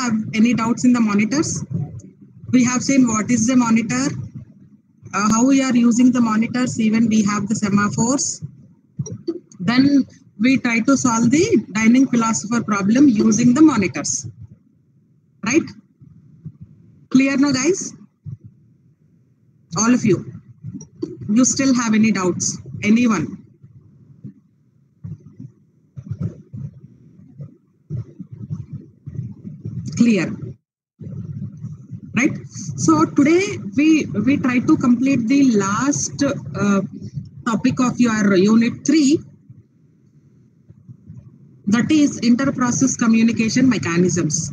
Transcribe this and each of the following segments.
have any doubts in the monitors? We have seen what is the monitor, how we are using the monitors, even we have the semaphores. Then we try to solve the dining philosopher problem using the monitors. Right? Clear now, guys? All of you. You still have any doubts? Anyone? Clear? Right? So today we try to complete the last topic of your unit 3, that is inter-process communication mechanisms.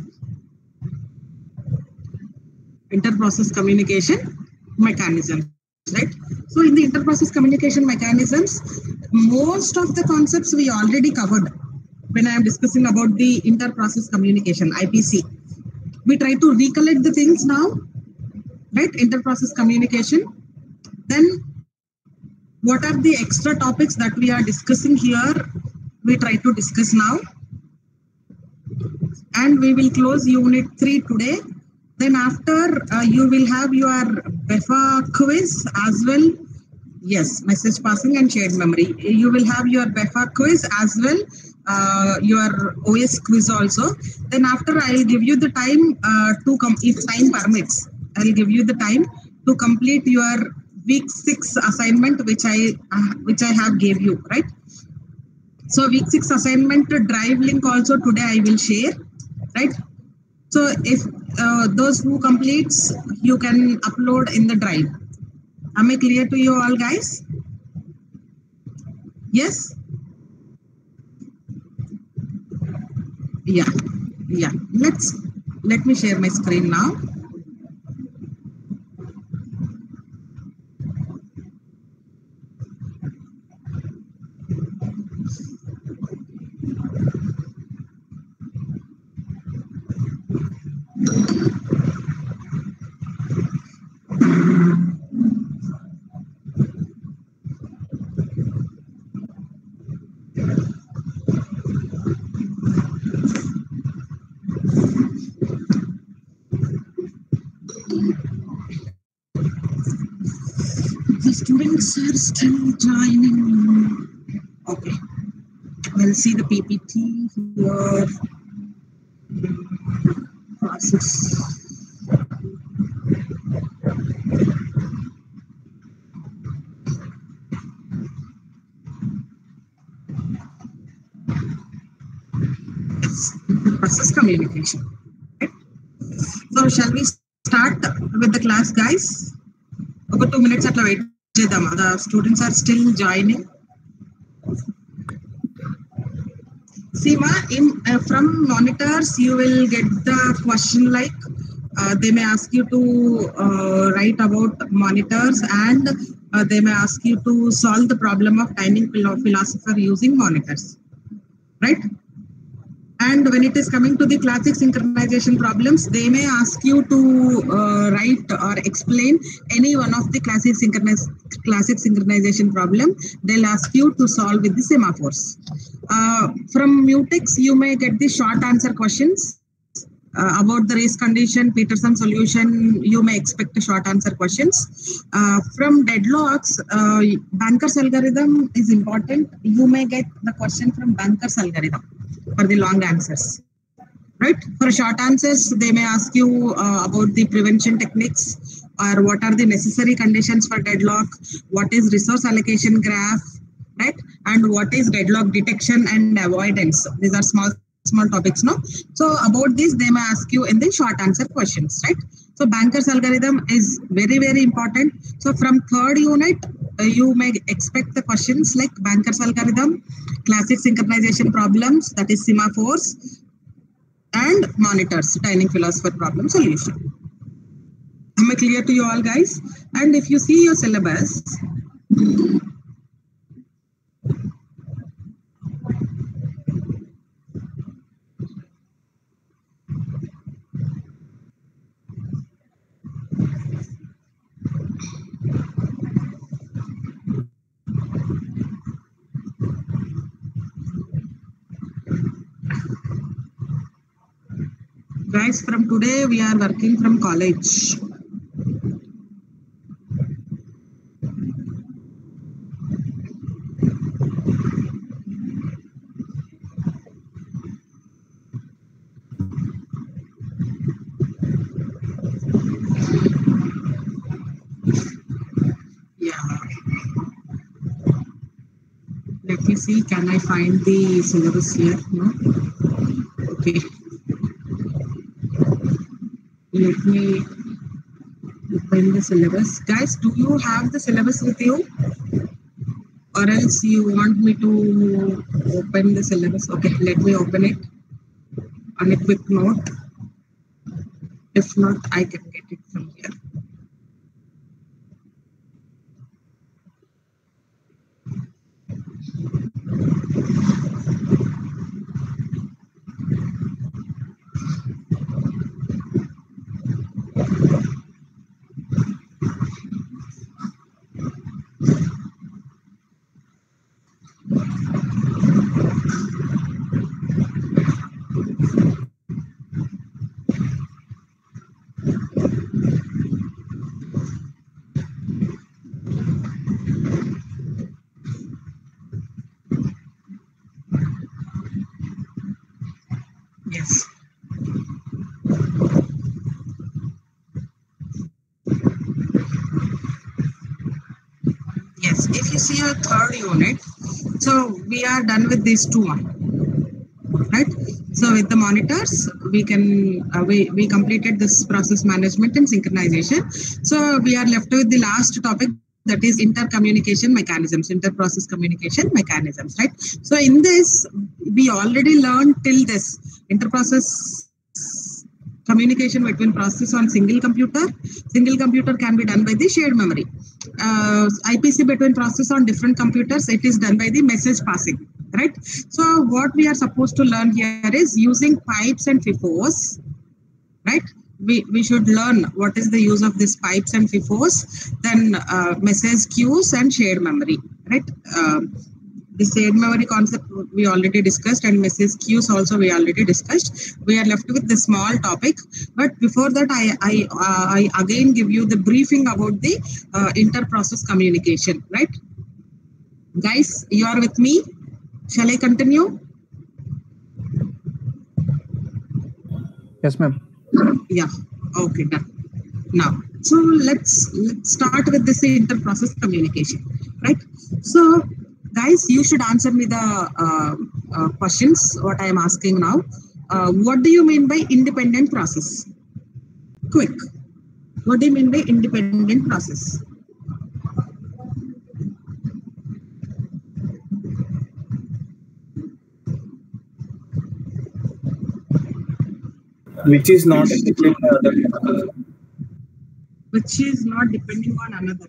Inter-process communication mechanisms, right? So in the inter-process communication mechanisms, most of the concepts we already covered when I am discussing about the inter-process communication, IPC. We try to recollect the things now, right? Inter-process communication. Then what are the extra topics that we are discussing here? We try to discuss now. And we will close unit 3 today. Then after you will have your BEFA quiz as well. Yes, message passing and shared memory. You will have your BEFA quiz as well, your OS quiz also. Then after I'll give you the time to come, if time permits, I'll give you the time to complete your week 6 assignment, which I have gave you, right? So week 6 assignment drive link also today I will share, right? So if those who completes, you can upload in the drive. Am I clear to you all, guys? Yes? Yeah. Let me share my screen now. The students are still joining. Okay. We'll see the PPT here. Process. Process communication. Okay. So shall we start with the class, guys? About 2 minutes atla wait chedama. The students are still joining. See, from monitors you will get the question like they may ask you to write about monitors, and they may ask you to solve the problem of dining philosopher using monitors, right? And when it is coming to the classic synchronization problems, they may ask you to write or explain any one of the classic synchronization problem. They'll ask you to solve with the semaphores. From Mutex, you may get the short answer questions. About the race condition, Peterson solution, you may expect the short answer questions. From deadlocks, Banker's algorithm is important. You may get the question from Banker's algorithm for the long answers, right? For short answers, they may ask you about the prevention techniques, or what are the necessary conditions for deadlock, what is resource allocation graph, right? And what is deadlock detection and avoidance. These are small topics, no? So about this, they may ask you in the short answer questions, right? So Banker's algorithm is very, very important. So from third unit, you may expect the questions like Banker's algorithm, classic synchronization problems, that is semaphores, and monitors, dining philosopher problem solution. Am I clear to you all, guys? And if you see your syllabus, Guys, from today we are working from college. Yeah. Let me see. Can I find the syllabus here? No. Okay. Let me open the syllabus. Guys, do you have the syllabus with you? Or else you want me to open the syllabus? Okay, let me open it on a quick note. If not, I can get it from here. Yes. Yes, if you see a third unit, so we are done with these two, right? So with the monitors, we completed this process management and synchronization. So we are left with the last topic, that is intercommunication mechanisms, inter-process communication mechanisms, right? So in this, we already learned till this inter-process communication between process on single computer. Single computer can be done by the shared memory. IPC between process on different computers, it is done by the message passing, right? So what we are supposed to learn here is using pipes and FIFOs, right? We should learn what is the use of these pipes and FIFOs, then message queues and shared memory, right? The shared memory concept we already discussed, and message queues also we already discussed. We are left with the small topic, but before that I again give you the briefing about the inter-process communication, right? Guys, you are with me? Shall I continue? Yes, ma'am. Yeah. Okay, done. Now, so let's start with this inter-process communication, right? So, guys, you should answer me the questions what I am asking now. What do you mean by independent process? Quick. What do you mean by independent process? Which is not affected by other people. Which is not depending on another.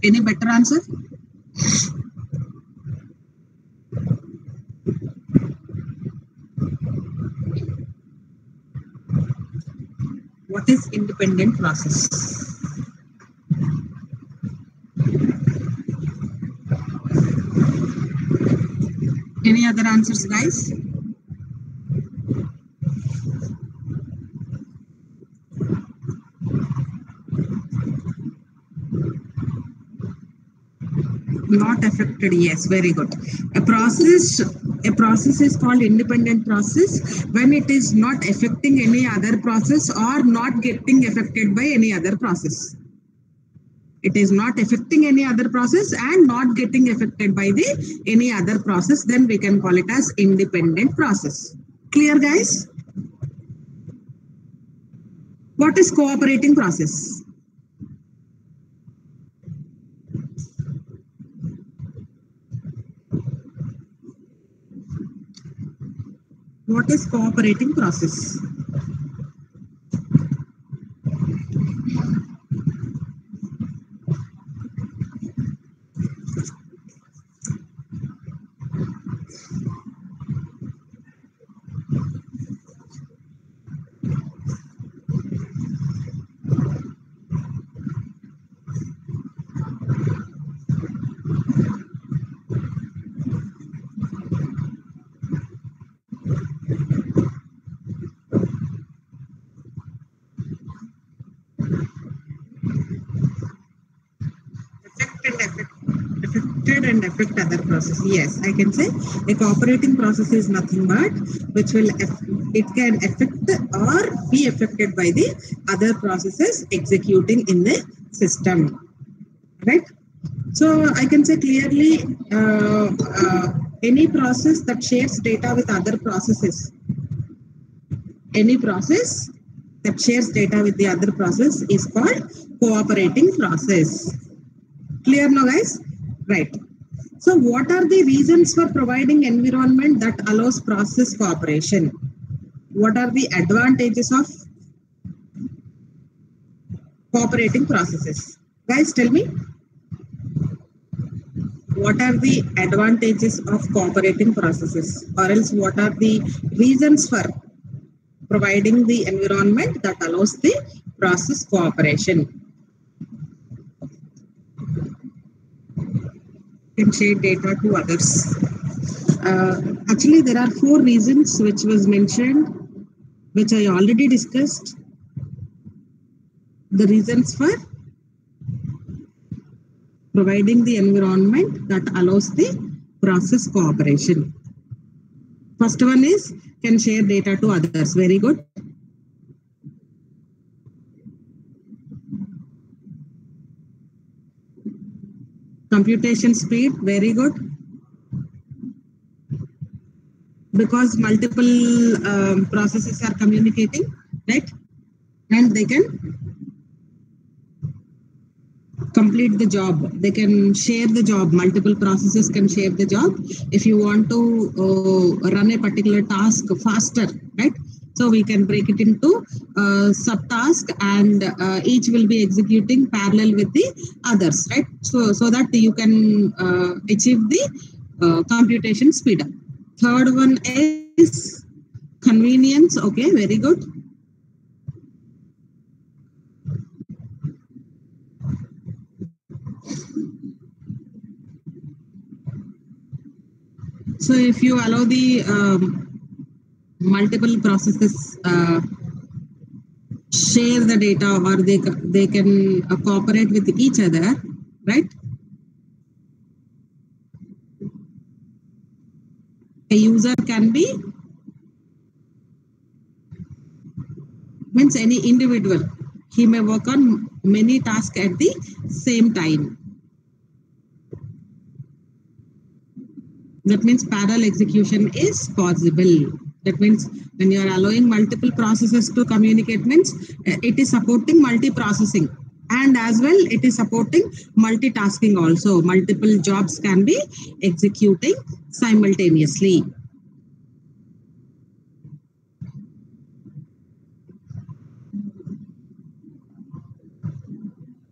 Any better answer? What is independent process? Any other answers, guys? Not affected. Yes, very good. A process is called independent process when it is not affecting any other process or not getting affected by any other process. It is not affecting any other process and not getting affected by the any other process, then we can call it as independent process. Clear, guys? What is cooperating process? What is cooperating process? affected and affect other process. Yes, I can say a cooperating process is nothing but which will it can affect or be affected by the other processes executing in the system, right? So I can say clearly any process that shares data with other processes, any process that shares data with the other process is called cooperating process. Clear now, guys? Right. So what are the reasons for providing environment that allows process cooperation? What are the advantages of cooperating processes? Guys, tell me. What are the advantages of cooperating processes? Or else what are the reasons for providing the environment that allows the process cooperation? Can share data to others. Actually, there are 4 reasons which was mentioned, which I already discussed. The reasons for providing the environment that allows the process cooperation. First one is can share data to others. Very good. Computation speed. Very good. Because multiple processes are communicating, right? And they can complete the job. They can share the job. Multiple processes can share the job. If you want to run a particular task faster, right? So we can break it into subtask, and each will be executing parallel with the others, right? So that you can achieve the computation speed up. Third one is convenience. Okay, very good. So if you allow the multiple processes share the data, or they can cooperate with each other, right? A user can be, means any individual, he may work on many tasks at the same time. That means parallel execution is possible. That means when you are allowing multiple processes to communicate, means it is supporting multi-processing, and as well it is supporting multitasking also. Multiple jobs can be executing simultaneously.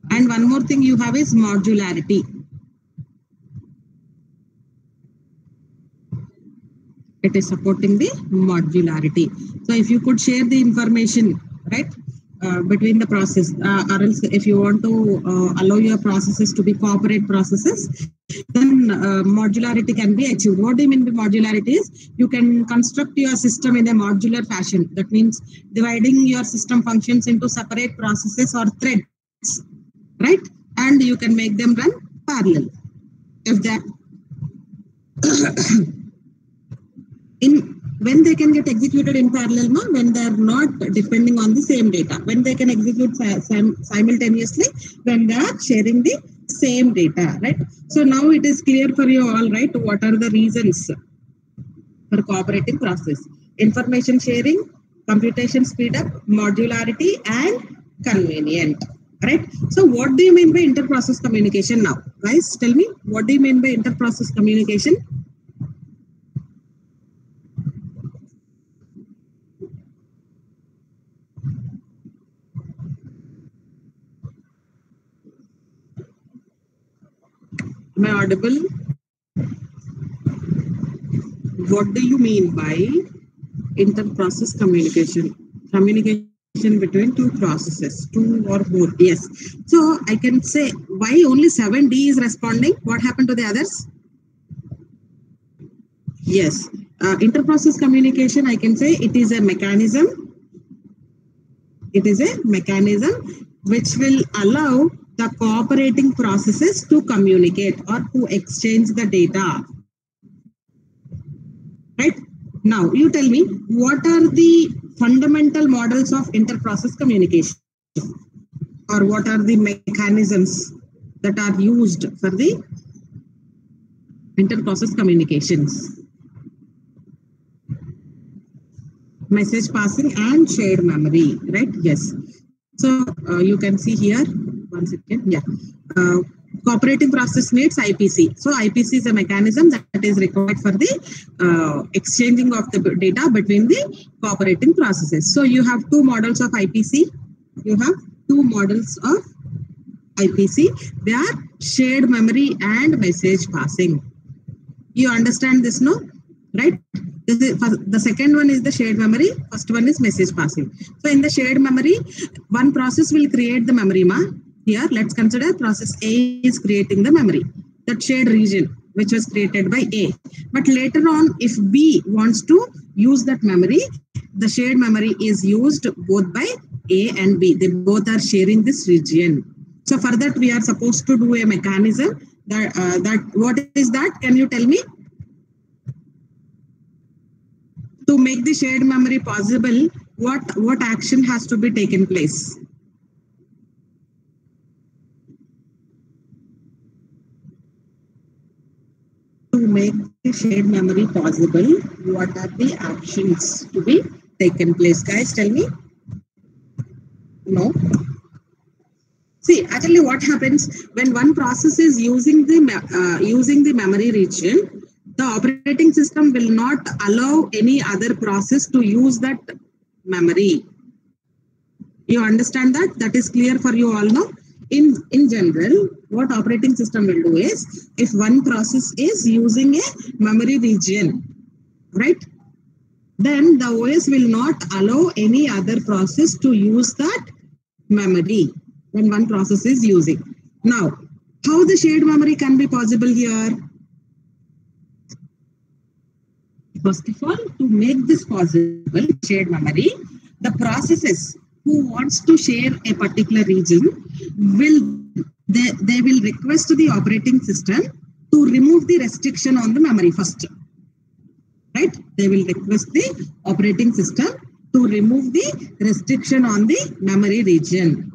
And one more thing you have is modularity. It is supporting the modularity. So if you could share the information, right, between the process, or else if you want to allow your processes to be cooperate processes, then modularity can be achieved. What do you mean by modularity is you can construct your system in a modular fashion. That means dividing your system functions into separate processes or threads, right? And you can make them run parallel. If that when they can get executed in parallel, when they are not depending on the same data, when they can execute simultaneously, when they are sharing the same data, right? So now it is clear for you all, right? What are the reasons for cooperating process? Information sharing, computation speed up, modularity, and convenient, right? So what do you mean by inter-process communication now? Guys, tell me, what do you mean by inter-process communication? Am I audible? What do you mean by inter-process communication? Communication between two processes, two or more. Yes. So I can say why only 7D is responding. What happened to the others? Yes. Inter-process communication, I can say it is a mechanism. It is a mechanism which will allow the cooperating processes to communicate or to exchange the data. Right? Now, you tell me, what are the fundamental models of inter-process communication? Or what are the mechanisms that are used for the inter-process communications? Message passing and shared memory, right? Yes. So you can see here, one second, yeah. Cooperating process needs IPC. So IPC is a mechanism that is required for the exchanging of the data between the cooperating processes. So you have two models of IPC. You have two models of IPC. They are shared memory and message passing. You understand this, no? Right? The second one is the shared memory. First one is message passing. So in the shared memory, one process will create the memory, ma. Here, let's consider process A is creating the memory, that shared region, which was created by A. But later on, if B wants to use that memory, the shared memory is used both by A and B. They both are sharing this region. So for that, we are supposed to do a mechanism. What is that? Can you tell me? To make the shared memory possible, what action has to be taken place? To make the shared memory possible, what are the actions to be taken place? Guys, tell me. No. See, actually what happens when one process is using the memory region, the operating system will not allow any other process to use that memory. You understand that? That is clear for you all now? In general, what operating system will do is, if one process is using a memory region, right? Then the OS will not allow any other process to use that memory when one process is using. Now, how the shared memory can be possible here? First of all, to make this possible, shared memory, the processes who wants to share a particular region they will request the operating system to remove the restriction on the memory first. Right? They will request the operating system to remove the restriction on the memory region.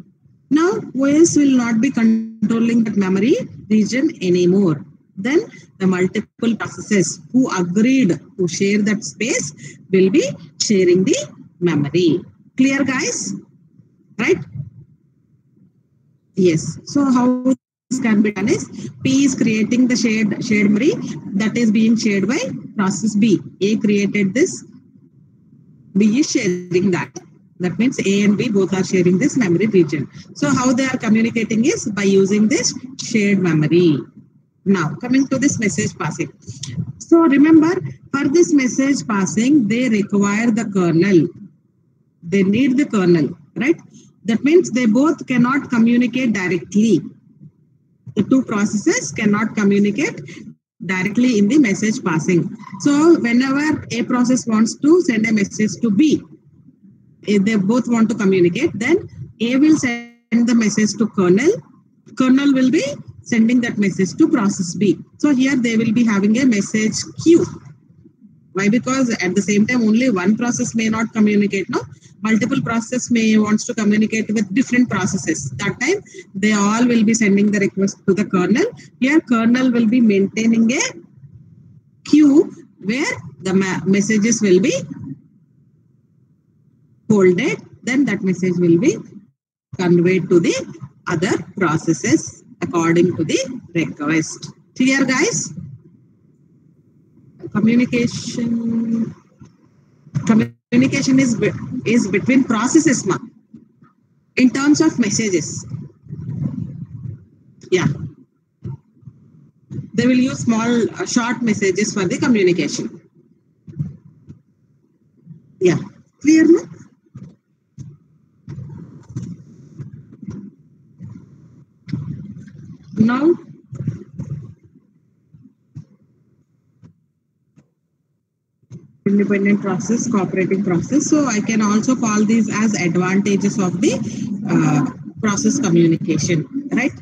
Now, OS will not be controlling that memory region anymore. Then the multiple processes who agreed to share that space will be sharing the memory. Clear, guys? Right? Yes. So how this can be done is, P is creating the shared memory that is being shared by process B. A created this, B is sharing that. That means A and B both are sharing this memory region. So how they are communicating is by using this shared memory. Now, coming to this message passing. So remember, for this message passing, they require the kernel. They need the kernel, right? That means they both cannot communicate directly. The two processes cannot communicate directly in the message passing. So whenever a process wants to send a message to B, if they both want to communicate, then A will send the message to kernel. Kernel will be sending that message to process B. So here they will be having a message queue. Why? Because at the same time, only one process may not communicate. No, multiple processes may wants to communicate with different processes. That time, they all will be sending the request to the kernel. Here, kernel will be maintaining a queue where the messages will be folded. Then that message will be conveyed to the other processes according to the request. Clear, guys? Communication is between processes, ma, in terms of messages. Yeah, they will use small short messages for the communication. Yeah, clear, no? Now, independent process, cooperating process. So I can also call these as advantages of the process communication, right?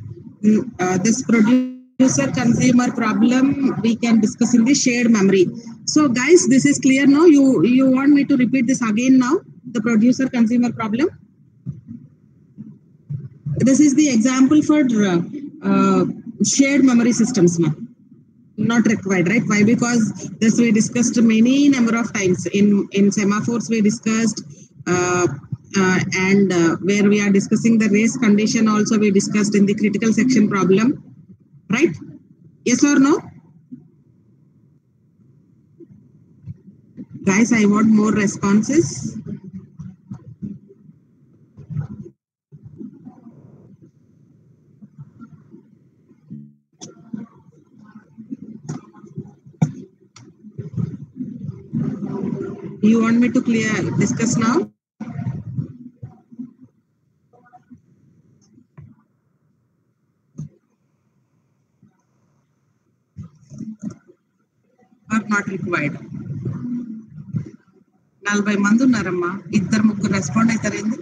This producer-consumer problem we can discuss in the shared memory. So guys, this is clear now. You want me to repeat this again now? The producer-consumer problem. This is the example for shared memory systems. Not required, right? Why? Because this we discussed many number of times in semaphores we discussed, and where we are discussing the race condition also we discussed in the critical section problem, right? Yes or no? Guys, I want more responses. You want me to discuss now? Or not required? 40 మంది ఉన్నారమ్మా, 2-3 respond అవుతారేంది?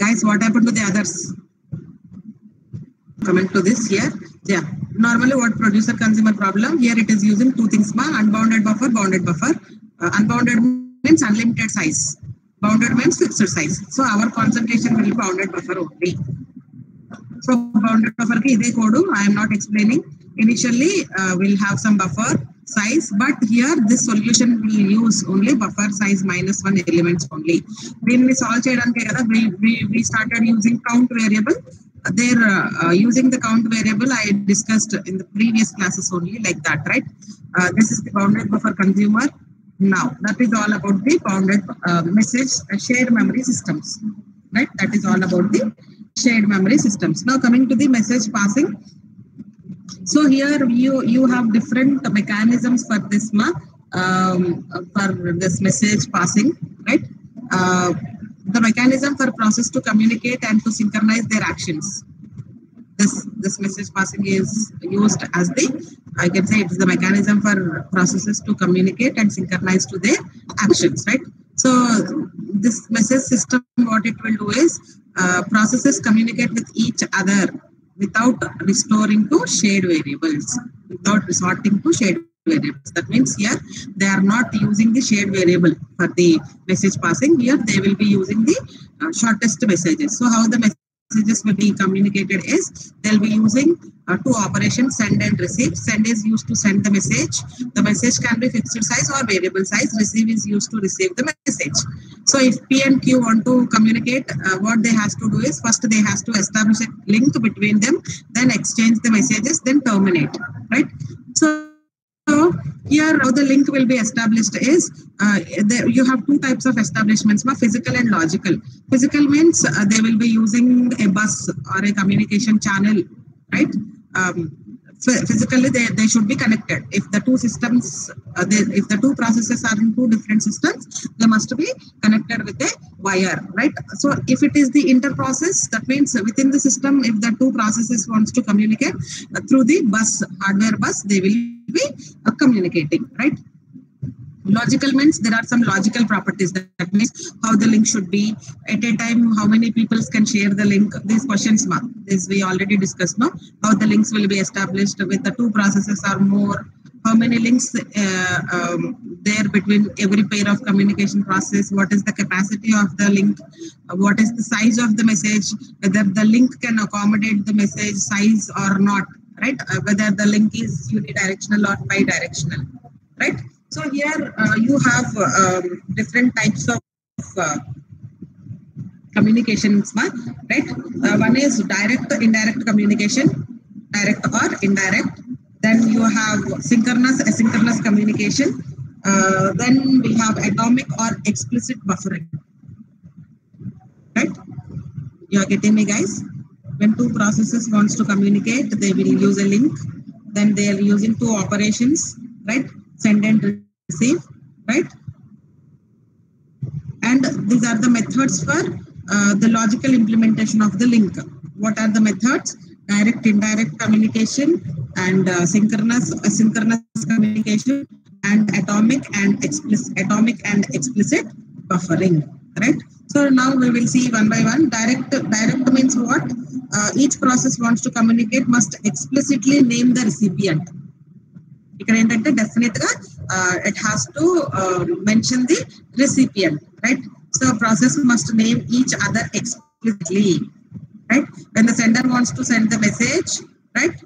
Guys, what happened to the others? Coming to this here, yeah. Normally, what producer-consumer problem? Here it is using two things, unbounded buffer, bounded buffer. Unbounded means unlimited size. Bounded means fixed size. So our concentration will be bounded buffer only. So bounded buffer ki ide code I am not explaining. Initially, we'll have some buffer size, but here this solution will use only buffer size -1 elements only. When we solve cheyadaniki kada we started using count variable. They're using the count variable I discussed in the previous classes only, like that, right? This is the bounded buffer consumer. Now that is all about the bounded message shared memory systems, right? That is all about the shared memory systems. Now coming to the message passing. So here you have different mechanisms for this for this message passing, right? The mechanism for process to communicate and to synchronize their actions. This message passing is used as I can say it is the mechanism for processes to communicate and synchronize to their actions, right? So this message system, what it will do is processes communicate with each other without resorting to shared variables. That means here they are not using the shared variable for the message passing. Here they will be using the shortest messages. So how the messages will be communicated is they'll be using two operations, send and receive. Send is used to send the message. The message can be fixed size or variable size. Receive is used to receive the message. So if P and Q want to communicate, what they has to do is first they has to establish a link between them, then exchange the messages, then terminate, right? So here how the link will be established is you have two types of establishments, physical and logical. Physical means they will be using a bus or a communication channel, right? Physically they should be connected. If the two systems, if the two processes are in two different systems, they must be connected with a wire, right? So if it is the inter process, that means within the system, if the two processes wants to communicate through the bus, hardware bus, they will be communicating, right? Logical means there are some logical properties. That means how the link should be at a time, how many people can share the link. These questions, this we already discussed now. How the links will be established with the two processes or more. How many links there between every pair of communication process. What is the capacity of the link? What is the size of the message? Whether the link can accommodate the message size or not, right? Whether the link is unidirectional or bidirectional, right? So here you have different types of communications, right? One is direct, indirect communication, direct or indirect. Then you have synchronous, asynchronous communication. Then we have atomic or explicit buffering, right? You are getting me, guys? When two processes wants to communicate, they will use a link. Then they are using two operations, right? Send and receive, right? And these are the methods for the logical implementation of the link. What are the methods? Direct, indirect communication, and synchronous, asynchronous communication, and atomic and explicit buffering, right? So now we will see one by one. Direct means what? Each process wants to communicate must explicitly name the recipient. ఇక్కడ ఏంటంటే definite గా it has to mention the recipient, right? So process must name each other explicitly, right? When the sender wants to send the message, right,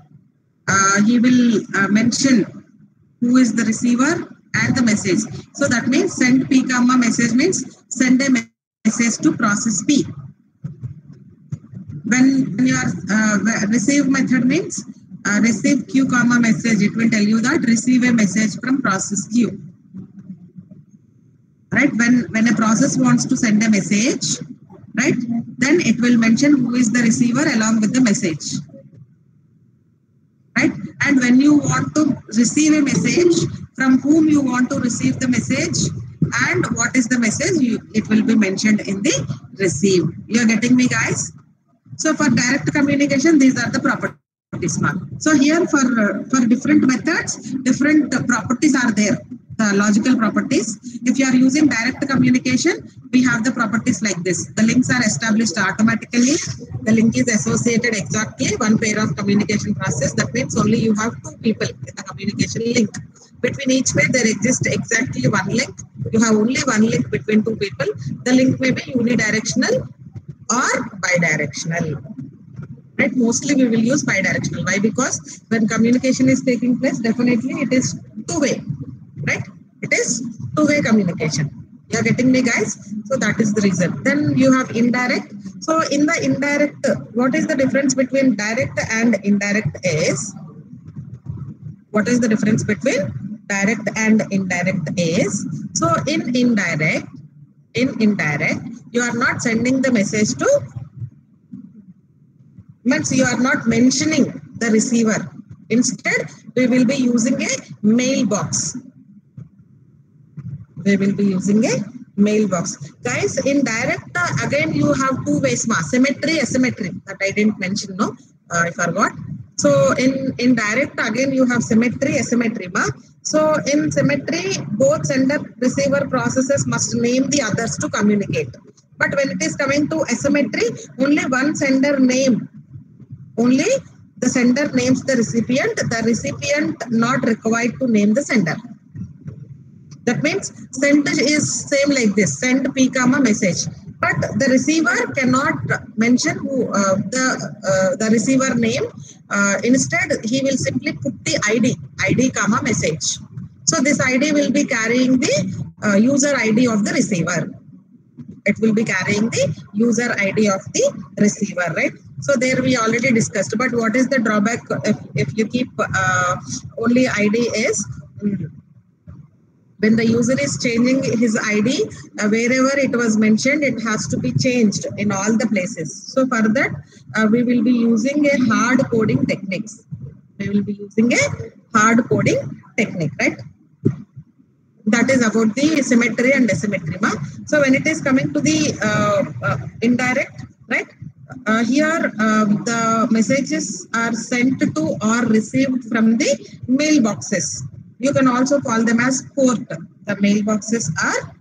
he will mention who is the receiver and the message. So that means send P comma message means send a message to process P. When your receive method means receive Q comma message, it will tell you that receive a message from process Q, right? When a process wants to send a message, right, then it will mention who is the receiver along with the message, right? And when you want to receive a message, from whom you want to receive the message and what is the message, it will be mentioned in the receive. You are getting me, guys? So for direct communication, these are the properties now. So here for different methods, different properties are there. The logical properties. If you are using direct communication, we have the properties like this. The links are established automatically. The link is associated exactly one pair of communication process. That means only you have two people with a communication link. Between each pair, there exists exactly one link. You have only one link between two people. The link may be unidirectional or bidirectional. Right? Mostly we will use bidirectional. Why? Because when communication is taking place, definitely it is two-way. Right? It is two-way communication. You are getting me, guys? So that is the reason. Then you have indirect. So in the indirect, what is the difference between direct and indirect is? What is the difference between direct and indirect is? So in indirect, you are not sending the message to, means you are not mentioning the receiver. Instead, we will be using a mailbox. We will be using a mailbox. Guys, in direct, again, you have two ways, symmetry, asymmetry. That I didn't mention, no? I forgot. So in direct, again, you have symmetry, asymmetry. So in symmetry, both sender receiver processes must name the others to communicate. But when it is coming to asymmetry, only one sender name. Only the sender names the recipient not required to name the sender. That means send is same like this, send P comma message. But the receiver cannot mention who, the receiver name. Instead, he will simply put the ID comma message. So this ID will be carrying the user ID of the receiver. It will be carrying the user ID of the receiver, right? So there we already discussed. But what is the drawback if you keep only ID is, when the user is changing his ID, wherever it was mentioned, it has to be changed in all the places. So for that, we will be using a hard coding techniques. We will be using a hard coding technique, right? That is about the symmetry and asymmetry. So when it is coming to the indirect, right? Here the messages are sent to or received from the mailboxes. You can also call them as port. The mailboxes are,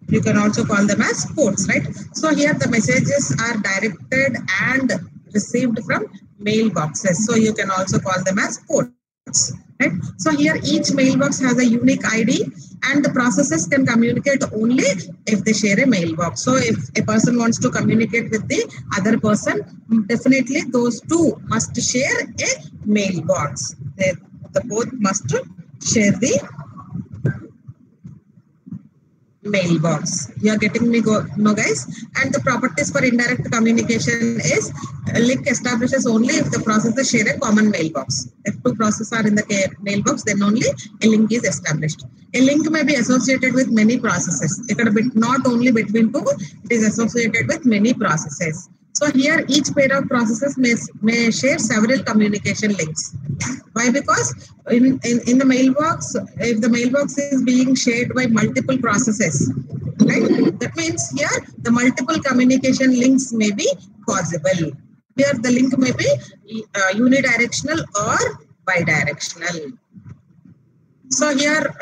you can also call them as ports, right? So here the messages are directed and received from mailboxes. So you can also call them as ports, right? So here each mailbox has a unique ID and the processes can communicate only if they share a mailbox. So if a person wants to communicate with the other person, definitely those two must share a mailbox. The both must share the mailbox. You are getting me, no, guys? And the properties for indirect communication is a link establishes only if the processes share a common mailbox. If two processes are in the mailbox, then only a link is established. A link may be associated with many processes. It could be not only between two, it is associated with many processes. So here each pair of processes may share several communication links. Why? Because in the mailbox, if the mailbox is being shared by multiple processes, right? That means here the multiple communication links may be possible. Here the link may be unidirectional or bidirectional. So here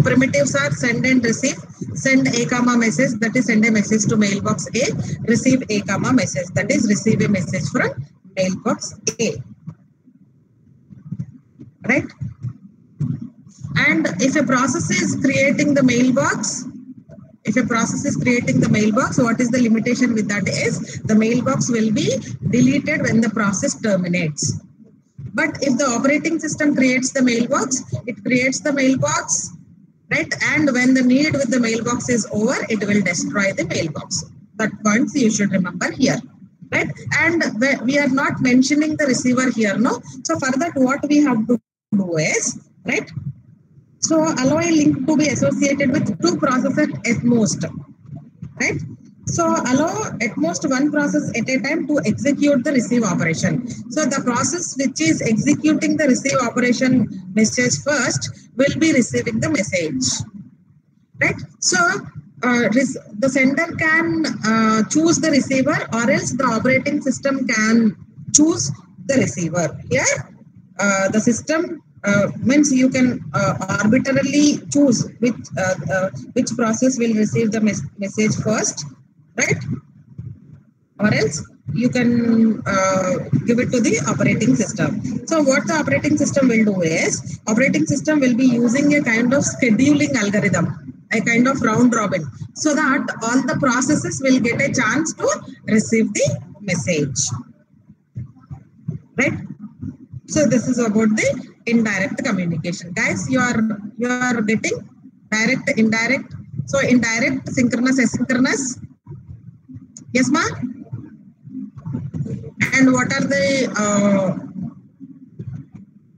Primitives are send and receive. Send a comma message, that is send a message to mailbox A. Receive a comma message, that is receive a message from mailbox A. Right? And if a process is creating the mailbox, what is the limitation with that is the mailbox will be deleted when the process terminates. But if the operating system creates the mailbox, it creates the mailbox, right? And when the need with the mailbox is over, it will destroy the mailbox. That points you should remember here, right? And we are not mentioning the receiver here, no? So for that, what we have to do is, right? So allow a link to be associated with two processes at most, right? So allow at most one process at a time to execute the receive operation. So the process which is executing the receive operation message first will be receiving the message, right? So the sender can choose the receiver, or else the operating system can choose the receiver. Here, the system means you can arbitrarily choose which process will receive the message first, right? Or else you can give it to the operating system. So what the operating system will do is, operating system will be using a kind of scheduling algorithm, a kind of round robin, so that all the processes will get a chance to receive the message, right? So this is about the indirect communication. Guys, you are getting direct, indirect. So indirect, synchronous, asynchronous. Yes, ma? And what are the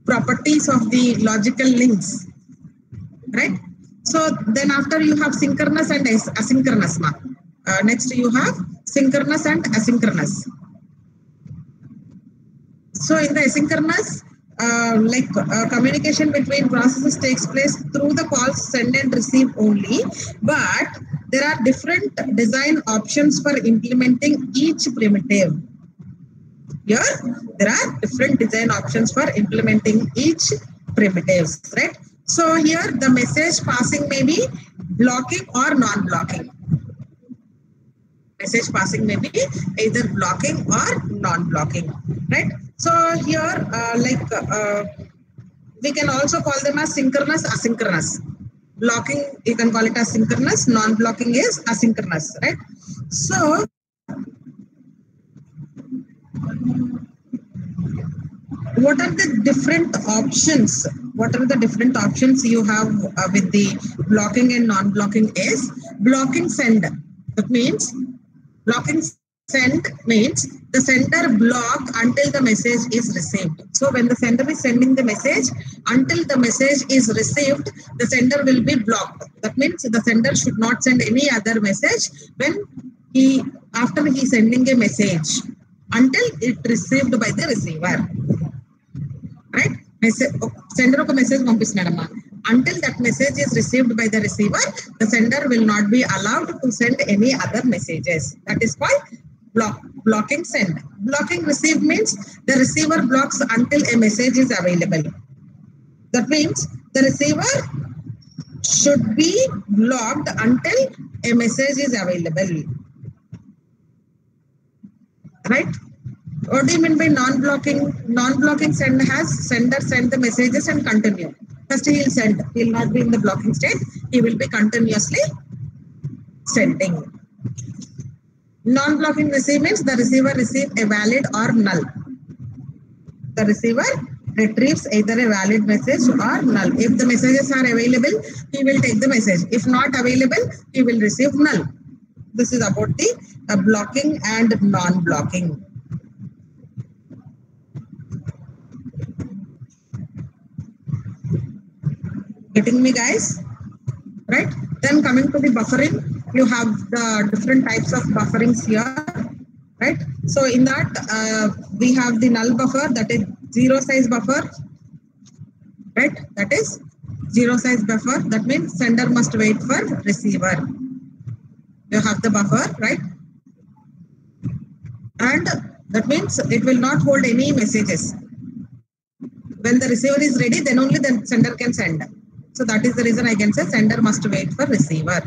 properties of the logical links, right? So then after you have synchronous and asynchronous, ma. Next you have synchronous and asynchronous. So in the asynchronous, communication between processes takes place through the calls send and receive only, but there are different design options for implementing each primitive. Here, there are different design options for implementing each primitives, right? So here, the message passing may be blocking or non-blocking. Message passing may be either blocking or non-blocking, right? So here, we can also call them as synchronous, asynchronous. Blocking, you can call it as synchronous, non-blocking is asynchronous, right? So, what are the different options? What are the different options you have with the blocking and non-blocking is blocking send. That means blocking send means the sender block until the message is received. So when the sender is sending the message, until the message is received, the sender will be blocked. That means the sender should not send any other message after he sending a message until it received by the receiver. Right? Sender of a message until that message is received by the receiver, the sender will not be allowed to send any other messages. That is called blocking send. Blocking receive means the receiver blocks until a message is available. That means the receiver should be blocked until a message is available. Right? What do you mean by non-blocking? Non-blocking send has sender send the messages and continue. First he will send. He will not be in the blocking state. He will be continuously sending. Non-blocking receive means the receiver receives a valid or null. The receiver retrieves either a valid message or null. If the messages are available, he will take the message. If not available, he will receive null. This is about the blocking and non-blocking. Getting me, guys? Right? Then coming to the buffering, you have the different types of bufferings here, right? So in that, we have the null buffer, that is zero size buffer, right? That is zero size buffer. That means sender must wait for receiver. You have the buffer, right? And that means it will not hold any messages. When the receiver is ready, then only the sender can send. So that is the reason I can say sender must wait for receiver.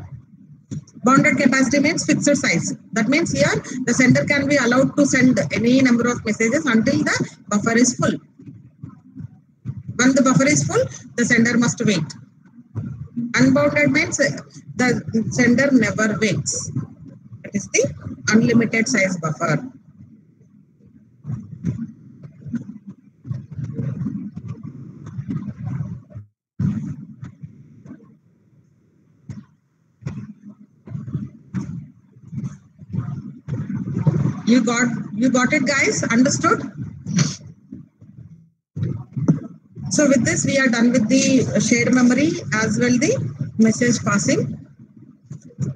Bounded capacity means fixed size. That means here the sender can be allowed to send any number of messages until the buffer is full. When the buffer is full, the sender must wait. Unbounded means the sender never waits. That is the unlimited size buffer. You got it, guys? Understood? So with this, we are done with the shared memory as well the message passing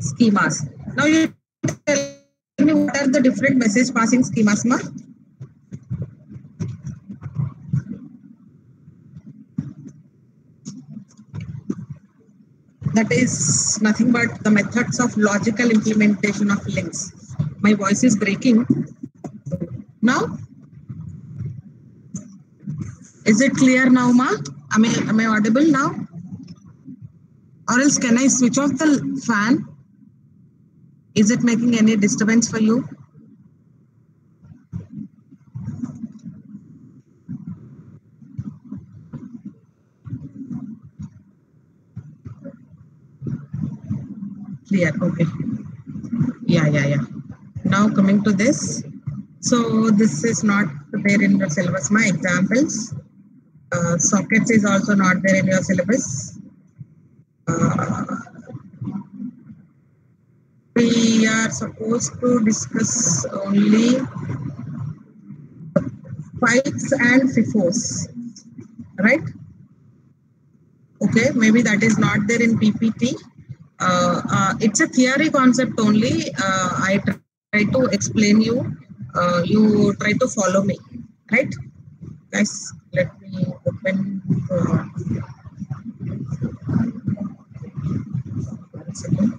schemas. Now you tell me what are the different message passing schemas, ma? That is nothing but the methods of logical implementation of links. My voice is breaking. Now, is it clear now, ma? Am I audible now? Or else can I switch off the fan? Is it making any disturbance for you? Clear, okay. Yeah. Now coming to this. So this is not there in your syllabus, my examples. Sockets is also not there in your syllabus. We are supposed to discuss only pipes and FIFOs, right? Okay, maybe that is not there in PPT. It's a theory concept only. I try to explain you. You try to follow me, right? Guys, let me open. One second.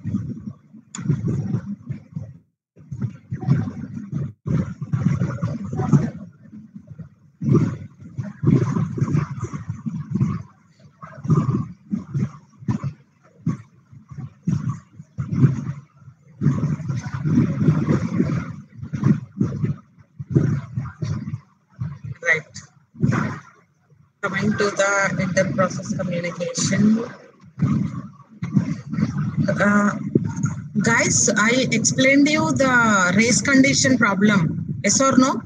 Coming to the inter-process communication. Guys, I explained you the race condition problem. Yes or no?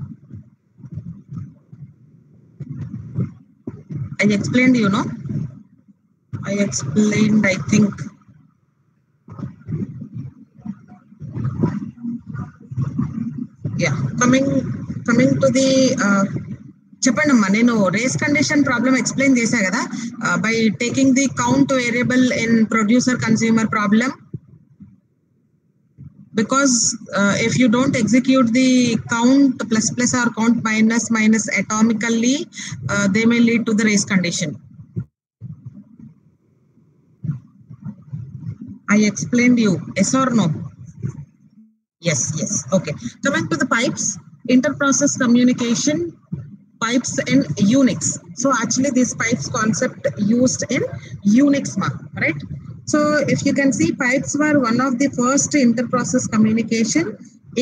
I explained you, no? I explained, I think. Yeah, coming to the చెప్పండమ్మా నేను race condition problem explain చేశా కదా by taking the count variable in producer consumer problem because if you don't execute the count plus or count minus atomically, they may lead to the race condition. I explained you, yes or no? Yes. Okay. Coming to the pipes, inter-process communication, pipes in Unix. So actually this pipes concept used in Unix, right? So if you can see, pipes were one of the first inter-process communication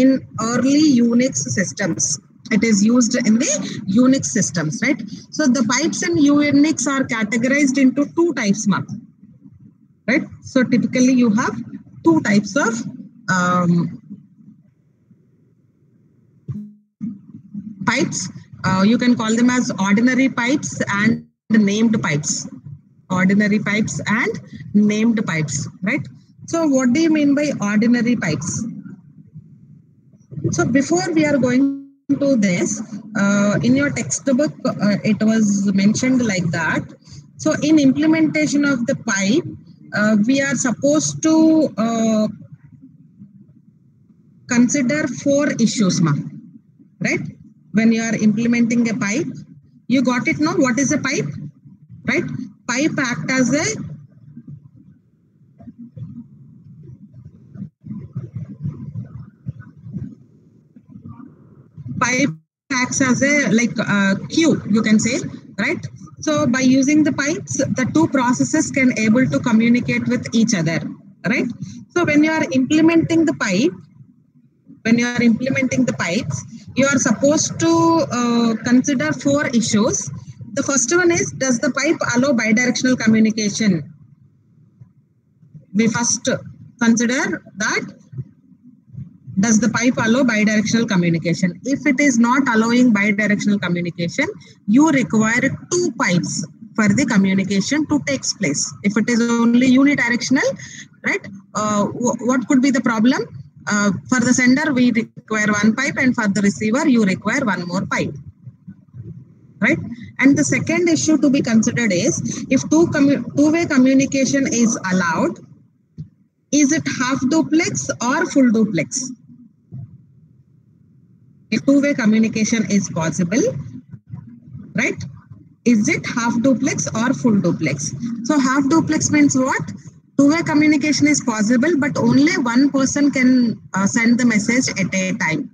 in early Unix systems. It is used in the Unix systems, right? So the pipes in Unix are categorized into two types, right? So typically you have two types of pipes. You can call them as ordinary pipes and named pipes. Ordinary pipes and named pipes, right? So what do you mean by ordinary pipes? So before we are going to this, in your textbook, it was mentioned like that. So in implementation of the pipe, we are supposed to consider 4 issues, right? When you are implementing a pipe, you got it now? What is a pipe, right? Pipe acts as a queue, you can say, right? So by using the pipes, the two processes can able to communicate with each other, right? So when you are implementing the pipe, you are supposed to consider 4 issues. The first one is, does the pipe allow bidirectional communication? We first consider that, does the pipe allow bidirectional communication? If it is not allowing bidirectional communication, you require 2 pipes for the communication to take place. If it is only unidirectional, right? What could be the problem? For the sender, we require 1 pipe, and for the receiver, you require 1 more pipe, right? And the second issue to be considered is, if two-way communication is allowed, is it half duplex or full duplex? If two-way communication is possible, right? Is it half duplex or full duplex? So half duplex means what? Two-way communication is possible, but only one person can send the message at a time.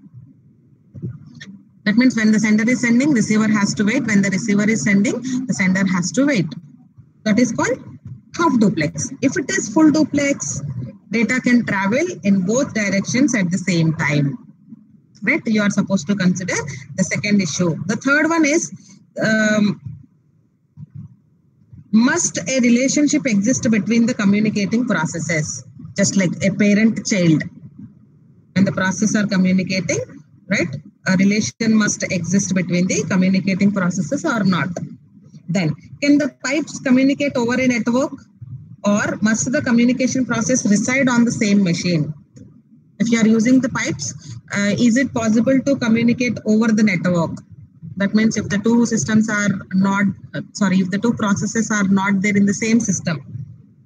That means when the sender is sending, receiver has to wait. When the receiver is sending, the sender has to wait. That is called half duplex. If it is full duplex, data can travel in both directions at the same time. Right? You are supposed to consider the second issue. The third one is, must a relationship exist between the communicating processes? Just like a parent-child. When the processes are communicating, right? A relation must exist between the communicating processes or not. Then, can the pipes communicate over a network, or must the communication process reside on the same machine? If you are using the pipes, is it possible to communicate over the network? That means if the two systems are not, if the two processes are not there in the same system,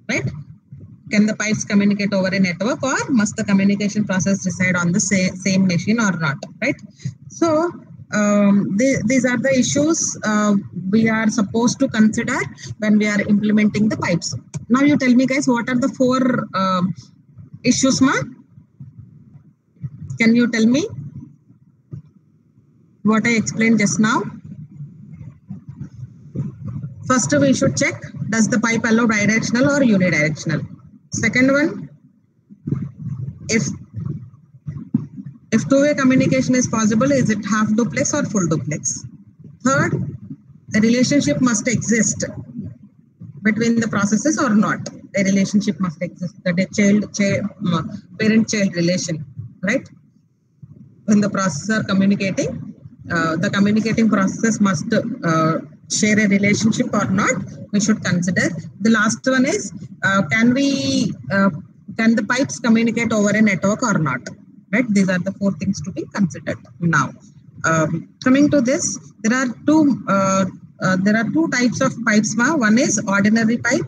right? Can the pipes communicate over a network, or must the communication process reside on the same machine or not, right? So these are the issues we are supposed to consider when we are implementing the pipes. Now you tell me guys, what are the 4 issues, ma? Can you tell me what I explained just now? First, we should check, does the pipe allow bidirectional or unidirectional? Second one, if two-way communication is possible, is it half duplex or full duplex? Third, a relationship must exist between the processes or not. A relationship must exist, that a parent-child relation, right? When the processes are communicating, the communicating process must share a relationship or not, we should consider. The last one is, can the pipes communicate over a network or not, right? These are the 4 things to be considered. Now, coming to this, there are two types of pipes. One is ordinary pipe.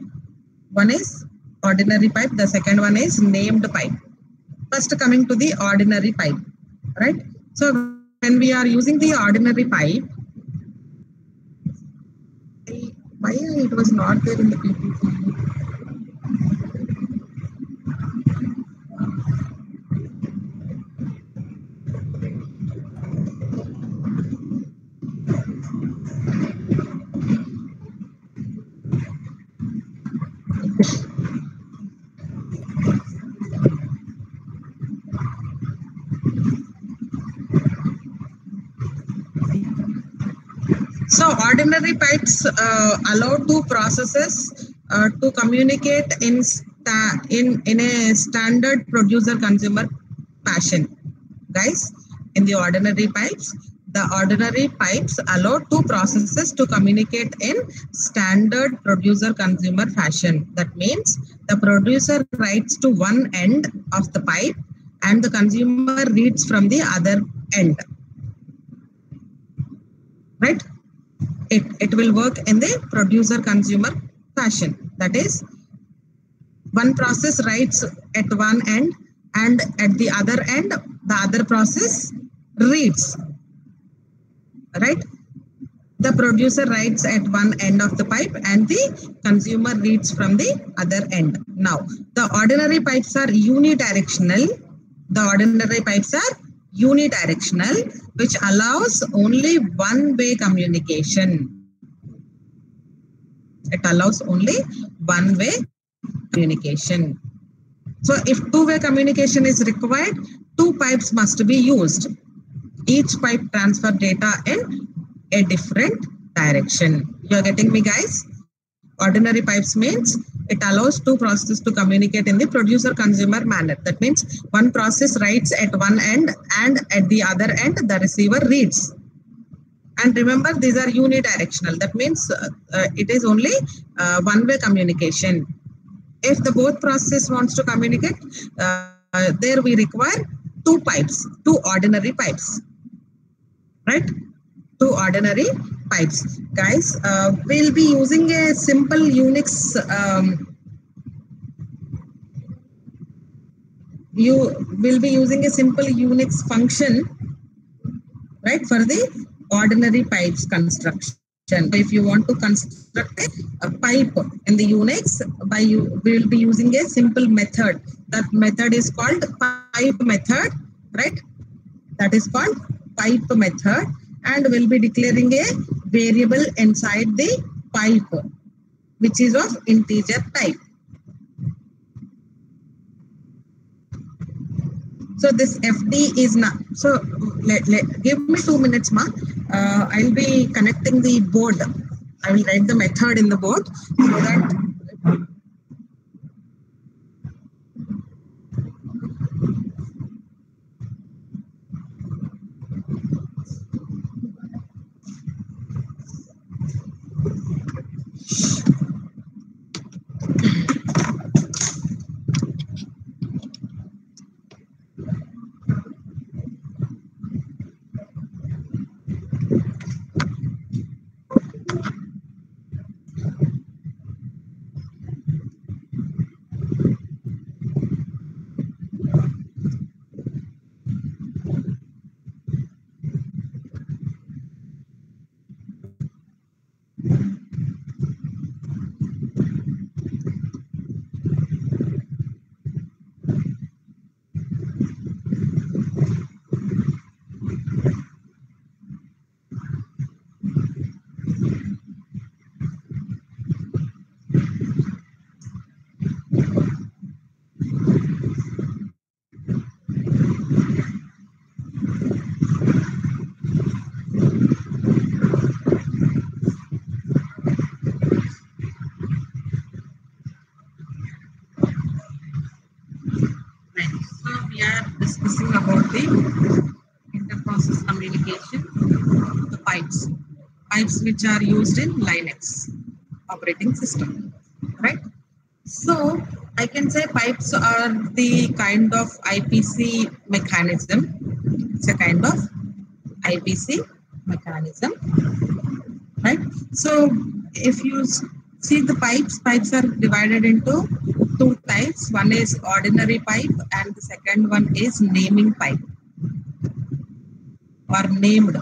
The second one is named pipe. First, coming to the ordinary pipe, right? So when we are using the ordinary pipe, why it was not there in the PPT? So ordinary pipes allow 2 processes to communicate in a standard producer-consumer fashion. Guys, in the ordinary pipes, the ordinary pipes allow 2 processes to communicate in standard producer-consumer fashion. That means the producer writes to one end of the pipe and the consumer reads from the other end. Right? It will work in the producer-consumer fashion. That is, one process writes at one end, and at the other end, the other process reads. Right? The producer writes at one end of the pipe, and the consumer reads from the other end. Now, the ordinary pipes are unidirectional. Which allows only one-way communication. It allows only one-way communication. So if two-way communication is required, two pipes must be used. Each pipe transfer data in a different direction. You are getting me, guys? Ordinary pipes means it allows two processes to communicate in the producer-consumer manner. That means one process writes at one end and at the other end the receiver reads. And remember, these are unidirectional. That means it is only one-way communication. If the both process wants to communicate, there we require two pipes, two ordinary pipes, right? Two ordinary pipes. Guys, we'll be using a simple Unix. You will be using a simple Unix function, right, for the ordinary pipes construction. If you want to construct a pipe in the Unix, we will be using a simple method. That method is called pipe method, right? That is called pipe method, and we'll be declaring a variable inside the pipe, which is of integer type. So this FD is not. So give me 2 minutes, ma. I'll be connecting the board. I will write the method in the board so that. Pipes which are used in Linux operating system, right? So I can say pipes are the kind of IPC mechanism. It's a kind of IPC mechanism, right? So if you see the pipes are divided into two types. One is ordinary pipe and the second one is naming pipe or named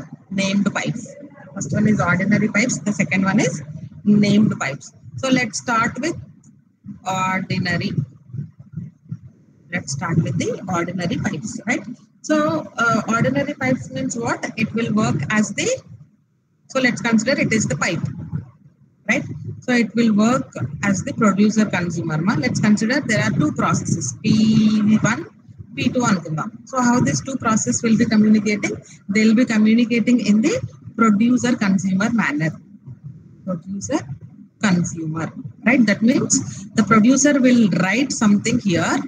pipes. First one is ordinary pipes, the second one is named pipes. So let's start with ordinary. Let's start with the ordinary pipes, right? So ordinary pipes means what? It will work as the, so let's consider it is the pipe, right? So it will work as the producer consumer. Let's consider there are two processes, P1, P2 anukundam. So how these two processes will be communicating? They will be communicating in the producer consumer manner. Producer consumer, right? That means the producer will write something here.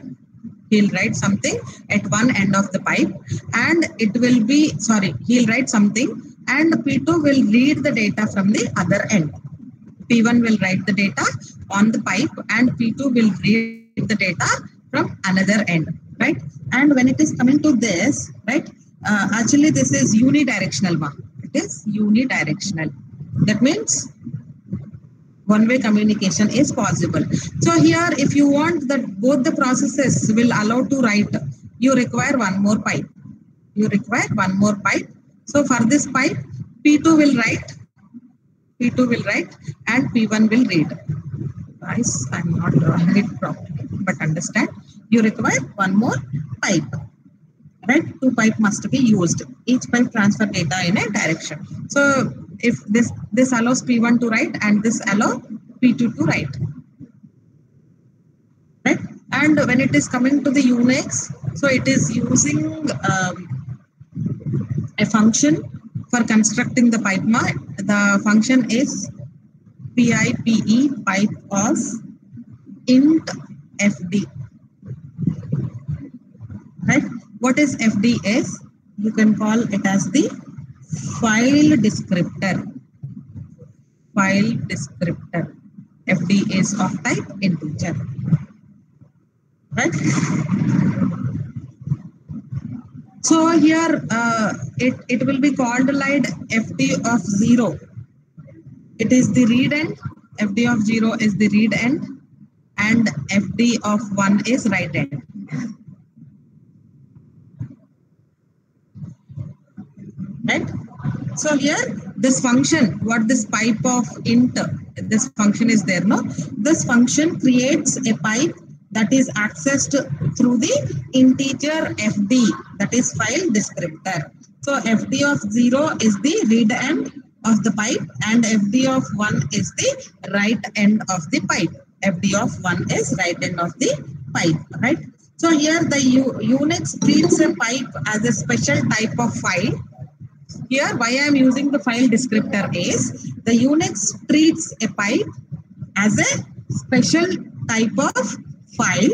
He'll write something at one end of the pipe and it will be, he'll write something and P2 will read the data from the other end. P1 will write the data on the pipe and P2 will read the data from another end, right? And when it is coming to this, right? Actually, this is unidirectional. It is unidirectional. That means one-way communication is possible. So here, if you want that both the processes will allow to write, you require one more pipe. You require one more pipe. So for this pipe, P2 will write, and P1 will read. Guys, I'm not drawing it properly, but understand, you require one more pipe. Right? Two pipe must be used. Each pipe transfer data in a direction. So if this allows P1 to write and this allow P2 to write. Right? And when it is coming to the Unix, so it is using a function for constructing the pipe. The function is PIPE, pipe of int FD. Right? What is FD is? You can call it as the file descriptor. File descriptor. FD is of type integer. Right? So here it will be called like FD of 0. It is the read end. FD of 0 is the read end, and FD of 1 is write end. Right? So here this function, what this pipe of int, this function is there, no? This function creates a pipe that is accessed through the integer FD, that is file descriptor. So FD of 0 is the read end of the pipe, and FD of 1 is the write end of the pipe. FD of 1 is write end of the pipe, right? So here the Unix treats a pipe as a special type of file. Here, why I am using the file descriptor is the Unix treats a pipe as a special type of file.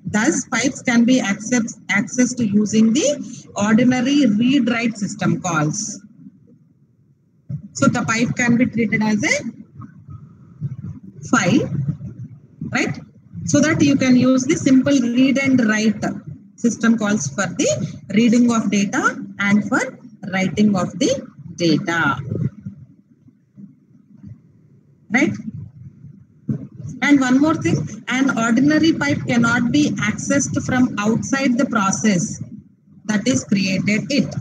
Thus, pipes can be accessed using the ordinary read-write system calls. So the pipe can be treated as a file, right? So that you can use the simple read and write system calls for the reading of data and for writing of the data, right? And one more thing, an ordinary pipe cannot be accessed from outside the process that is created it.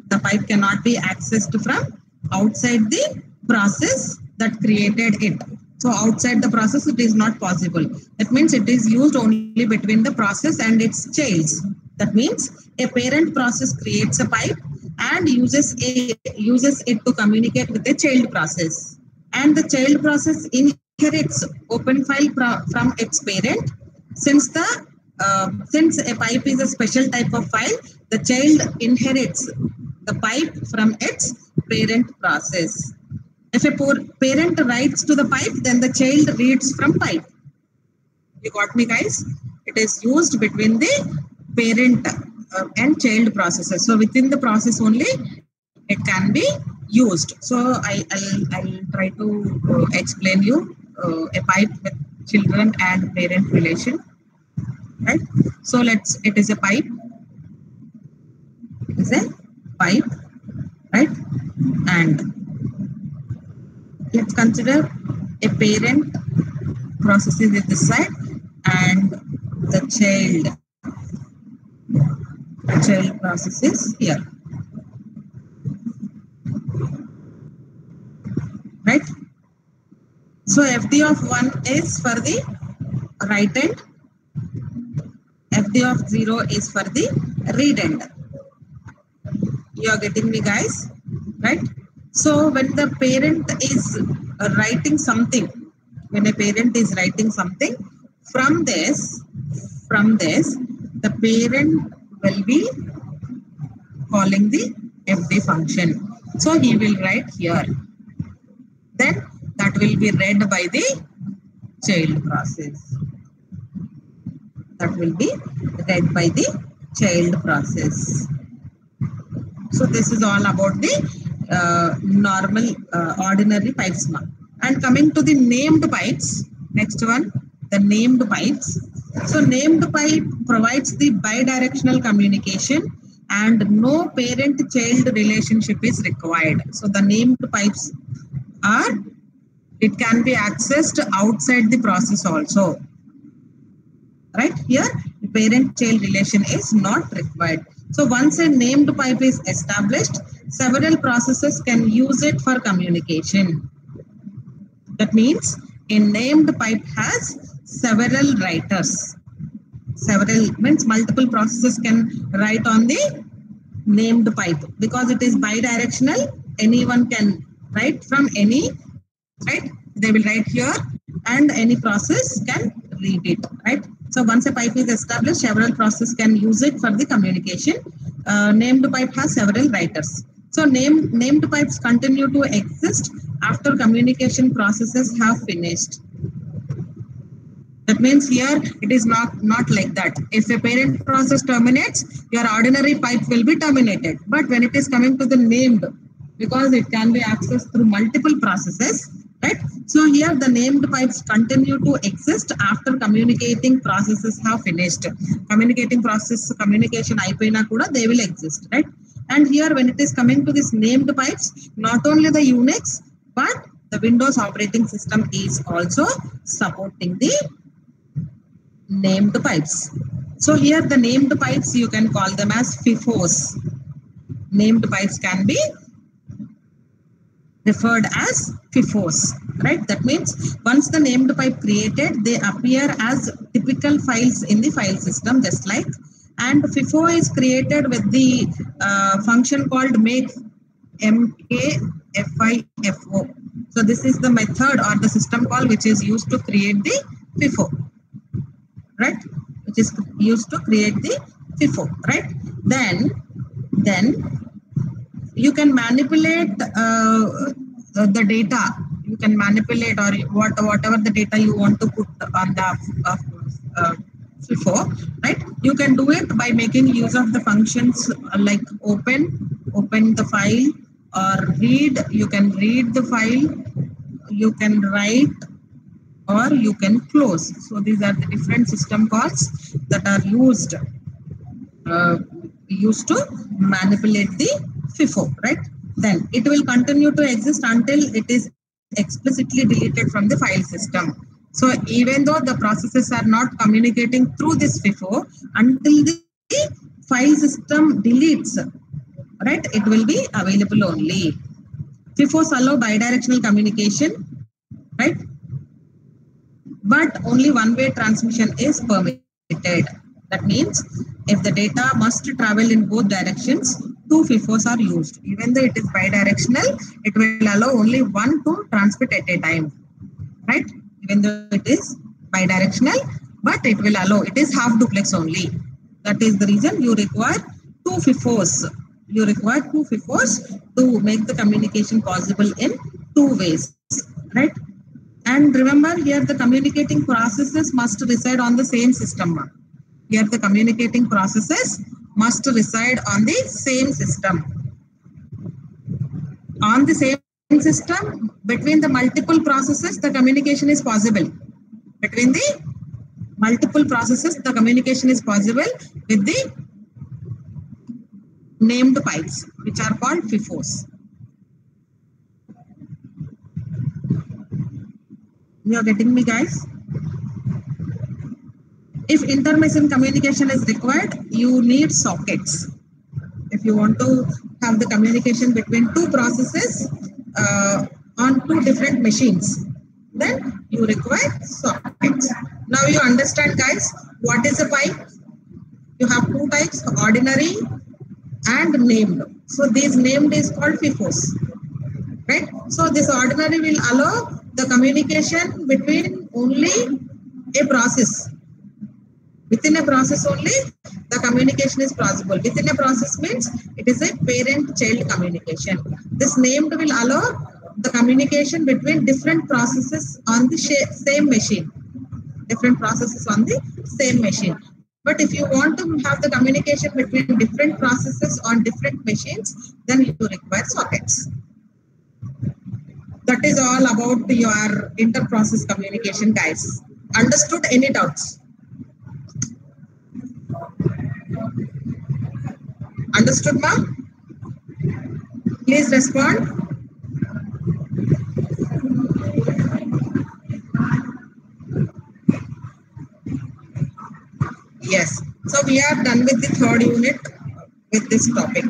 The pipe cannot be accessed from outside the process that created it. So outside the process, it is not possible. That means it is used only between the process and its childs. That means a parent process creates a pipe and uses it to communicate with the child process. And the child process inherits open file from its parent. Since a pipe is a special type of file, the child inherits the pipe from its parent process. If a parent writes to the pipe, then the child reads from pipe. You got me, guys? It is used between the parent and child processes. So within the process only, it can be used. So I'll try to explain you a pipe with children and parent relation. Right? So it is a pipe. It is a pipe, right? And let's consider a parent process is at this side and the child process is here, right? So FD of 1 is for the write end, FD of 0 is for the read end. You are getting me, guys, right? So when the parent is writing something, when a parent is writing something, from this, the parent will be calling the FD function. So he will write here. Then that will be read by the child process. That will be read by the child process. So this is all about the normal ordinary pipes. And coming to the named pipes, next one, the named pipes. So named pipe provides the bidirectional communication and no parent-child relationship is required. So the named pipes it can be accessed outside the process also. Right here, the parent-child relation is not required. So once a named pipe is established, several processes can use it for communication. That means a named pipe has several writers. Several means multiple processes can write on the named pipe because it is bidirectional. Anyone can write from any, right? they will write here, and any process can read it, right? So once a pipe is established, several processes can use it for the communication. Named pipe has several writers. So named pipes continue to exist after communication processes have finished. That means here it is not like that. If a parent process terminates, your ordinary pipe will be terminated. But when it is coming to the named, because it can be accessed through multiple processes, right? So here the named pipes continue to exist after communicating processes have finished. Communication aipayina kuda they will exist, right? And here when it is coming to this named pipes, not only the Unix, but the Windows operating system is also supporting the named pipes. So here the named pipes, you can call them as FIFOs. Named pipes can be referred as FIFOs, right? That means once the named pipe created, they appear as typical files in the file system, just like, and FIFO is created with the function called make, MKFIFO. So this is the method or the system call which is used to create the FIFO, right? Which is used to create the FIFO, right? Then you can manipulate the data. You can manipulate or whatever the data you want to put on the FIFO, right? You can do it by making use of the functions like open the file, or read. You can read the file. You can write, or you can close. So these are the different system calls that are used to manipulate the FIFO, right? Then it will continue to exist until it is explicitly deleted from the file system. So even though the processes are not communicating through this FIFO, until the file system deletes, right, it will be available only. FIFOs allow bidirectional communication, right? But only one-way transmission is permitted. That means if the data must travel in both directions, two FIFOs are used. Even though it is bidirectional, it will allow only one to transmit at a time, right? Even though it is bidirectional, but it will allow, it is half duplex only. That is the reason you require two FIFOs. You require two FIFOs to make the communication possible in two ways, right? And remember here the communicating processes must reside on the same system. Here the communicating processes must reside on the same system. On the same system, between the multiple processes, the communication is possible. Between the multiple processes, the communication is possible with the named pipes, which are called FIFOs. You are getting me, guys? If intermachine communication is required, you need sockets. If you want to have the communication between two processes on two different machines, then you require sockets. Now you understand, guys, what is a pipe? You have two types, ordinary and named. So this named is called FIFOs, right? So this ordinary will allow the communication between only a process. Within a process only, the communication is possible. Within a process means it is a parent-child communication. This named will allow the communication between different processes on the same machine. Different processes on the same machine. But if you want to have the communication between different processes on different machines, then you require sockets. That is all about your inter-process communication, guys. Understood? Any doubts? Understood, ma'am? Please respond. Yes. So we are done with the third unit with this topic.